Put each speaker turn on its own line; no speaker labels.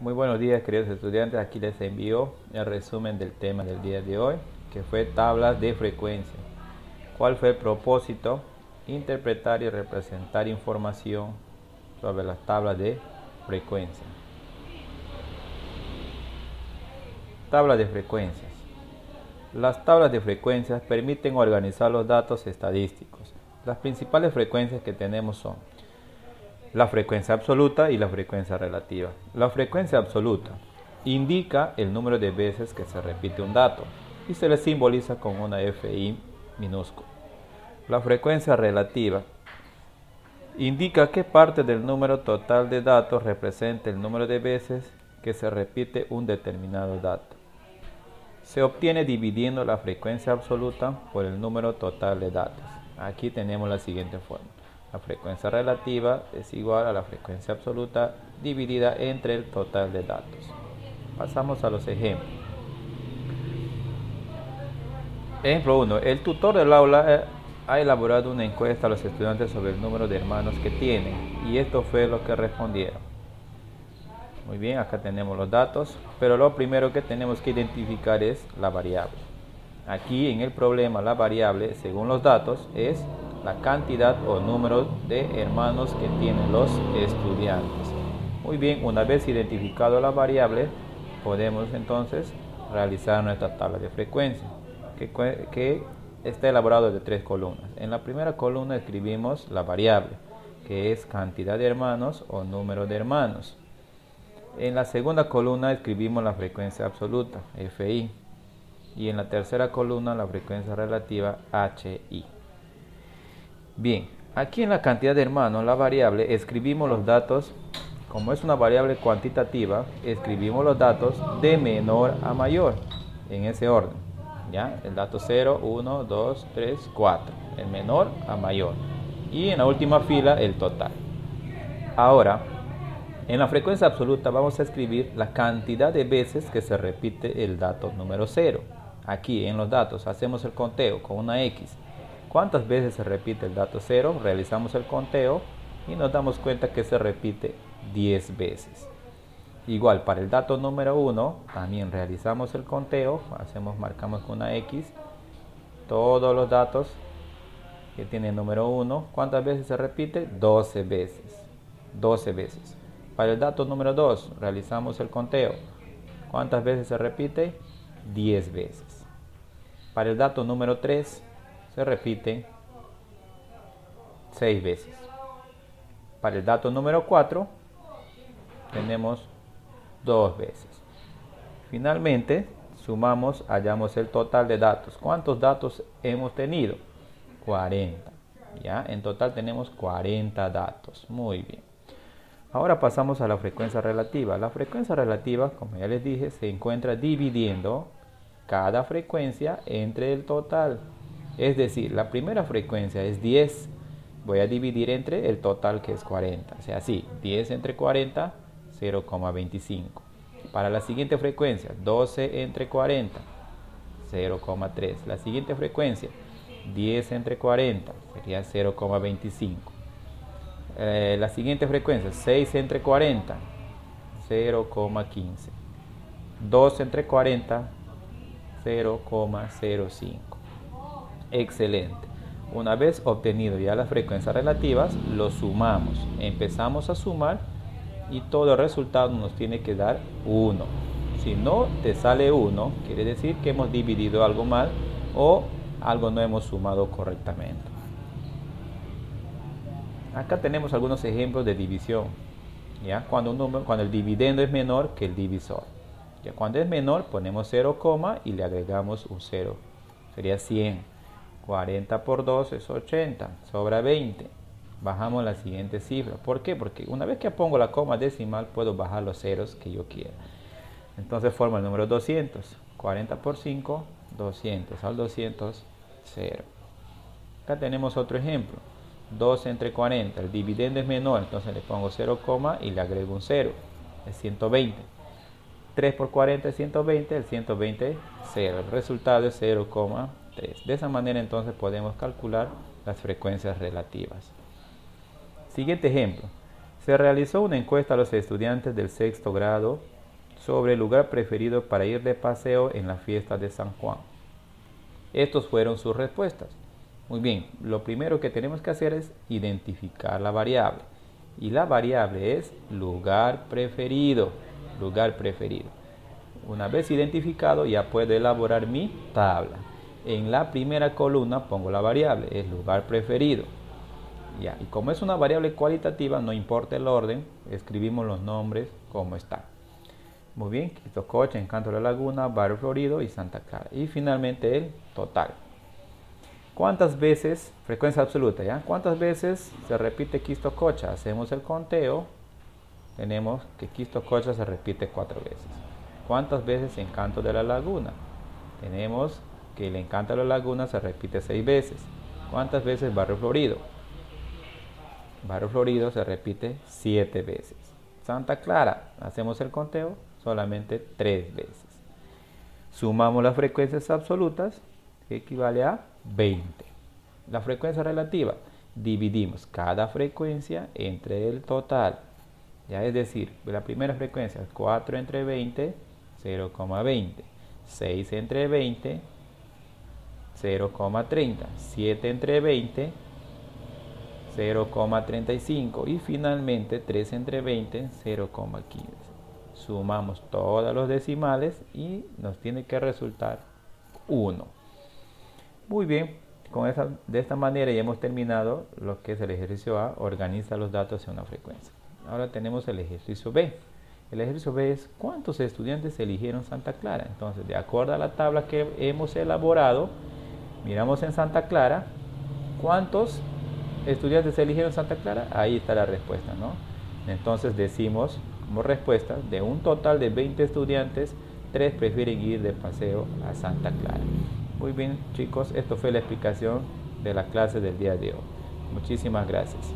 Muy buenos días, queridos estudiantes. Aquí les envío el resumen del tema del día de hoy, que fue tablas de frecuencia. ¿Cuál fue el propósito? Interpretar y representar información sobre las tablas de frecuencia. Tablas de frecuencias. Las tablas de frecuencias permiten organizar los datos estadísticos. Las principales frecuencias que tenemos son la frecuencia absoluta y la frecuencia relativa. La frecuencia absoluta indica el número de veces que se repite un dato y se le simboliza con una FI minúscula. La frecuencia relativa indica qué parte del número total de datos representa el número de veces que se repite un determinado dato. Se obtiene dividiendo la frecuencia absoluta por el número total de datos. Aquí tenemos la siguiente forma. La frecuencia relativa es igual a la frecuencia absoluta dividida entre el total de datos. Pasamos a los ejemplos. Ejemplo 1. El tutor del aula ha elaborado una encuesta a los estudiantes sobre el número de hermanos que tienen y esto fue lo que respondieron. Muy bien, acá tenemos los datos, pero lo primero que tenemos que identificar es la variable. Aquí en el problema la variable, según los datos, es la cantidad o número de hermanos que tienen los estudiantes. Muy bien, una vez identificado la variable, podemos entonces realizar nuestra tabla de frecuencia, que está elaborado de 3 columnas. En la primera columna escribimos la variable, que es cantidad de hermanos o número de hermanos. En la segunda columna escribimos la frecuencia absoluta, FI. Y en la tercera columna la frecuencia relativa, HI. Bien, aquí en la cantidad de hermanos, la variable, escribimos los datos, como es una variable cuantitativa, escribimos los datos de menor a mayor, en ese orden. ¿Ya? El dato 0, 1, 2, 3, 4, el menor a mayor. Y en la última fila el total. Ahora, en la frecuencia absoluta vamos a escribir la cantidad de veces que se repite el dato número 0. Aquí en los datos hacemos el conteo con una X. ¿Cuántas veces se repite el dato 0? Realizamos el conteo y nos damos cuenta que se repite 10 veces. Igual para el dato número 1 también realizamos el conteo, marcamos con una X todos los datos que tiene el número 1. ¿Cuántas veces se repite? 12 veces. 12 veces. Para el dato número 2 realizamos el conteo. ¿Cuántas veces se repite? 10 veces. Para el dato número 3 se repite 6 veces. Para el dato número 4 tenemos 2 veces. Finalmente sumamos, hallamos el total de datos. ¿Cuántos datos hemos tenido? 40. ¿Ya? En total tenemos 40 datos. Muy bien. Ahora pasamos a la frecuencia relativa. La frecuencia relativa, como ya les dije, se encuentra dividiendo cada frecuencia entre el total. Es decir, la primera frecuencia es 10. Voy a dividir entre el total, que es 40. O sea, así, 10 entre 40, 0,25. Para la siguiente frecuencia, 12 entre 40, 0,3. La siguiente frecuencia, 10 entre 40, sería 0,25. La siguiente frecuencia, 6 entre 40, 0,15. 2 entre 40, 0,05. Excelente. Una vez obtenido ya las frecuencias relativas, lo sumamos. Empezamos a sumar y todo el resultado nos tiene que dar 1. Si no te sale 1, quiere decir que hemos dividido algo mal o algo no hemos sumado correctamente. Acá tenemos algunos ejemplos de división. ¿Ya? Cuando el dividendo es menor que el divisor. Ya cuando es menor ponemos 0, y le agregamos un 0. Sería 100. 40 por 2 es 80. Sobra 20. Bajamos la siguiente cifra. ¿Por qué? Porque una vez que pongo la coma decimal puedo bajar los ceros que yo quiera. Entonces forma el número 200. 40 por 5, 200. Al 200, 0. Acá tenemos otro ejemplo. 2 entre 40. El dividendo es menor, entonces le pongo 0, y le agrego un 0. Es 120. 3 por 40 es 120. El 120, 0. El resultado es 0,3. De esa manera entonces podemos calcular las frecuencias relativas. Siguiente ejemplo. Se realizó una encuesta a los estudiantes del sexto grado sobre el lugar preferido para ir de paseo en la fiesta de San Juan. Estos fueron sus respuestas. Muy bien, lo primero que tenemos que hacer es identificar la variable. Y la variable es lugar preferido. Lugar preferido. Una vez identificado, ya puedo elaborar mi tabla. En la primera columna pongo la variable, es lugar preferido. Ya, y como es una variable cualitativa, no importa el orden, escribimos los nombres como están. Muy bien, Quistococha, Encanto de la Laguna, Barrio Florido y Santa Clara. Y finalmente el total. ¿Cuántas veces, frecuencia absoluta, ya? ¿Cuántas veces se repite Quistococha? Hacemos el conteo. Tenemos que Quistococha se repite 4 veces. ¿Cuántas veces Encanto de la Laguna? Tenemos que el Encanto de la Laguna se repite 6 veces. ¿Cuántas veces Barrio Florido? Barrio Florido se repite 7 veces. Santa Clara, hacemos el conteo, solamente 3 veces. Sumamos las frecuencias absolutas, que equivale a 20. La frecuencia relativa, dividimos cada frecuencia entre el total. Ya es decir, la primera frecuencia es 4 entre 20, 0,20. 6 entre 20, 0,30. 7 entre 20, 0,35 y finalmente 3 entre 20, 0,15. Sumamos todos los decimales y nos tiene que resultar 1. Muy bien, de esta manera ya hemos terminado lo que es el ejercicio A, organiza los datos en una frecuencia. Ahora tenemos el ejercicio B. El ejercicio B es ¿cuántos estudiantes eligieron Santa Clara? Entonces, de acuerdo a la tabla que hemos elaborado, miramos en Santa Clara, ¿cuántos estudiantes eligieron Santa Clara? Ahí está la respuesta, ¿no? Entonces decimos como respuesta, de un total de 20 estudiantes, 3 prefieren ir de paseo a Santa Clara. Muy bien, chicos, esto fue la explicación de la clase del día de hoy. Muchísimas gracias.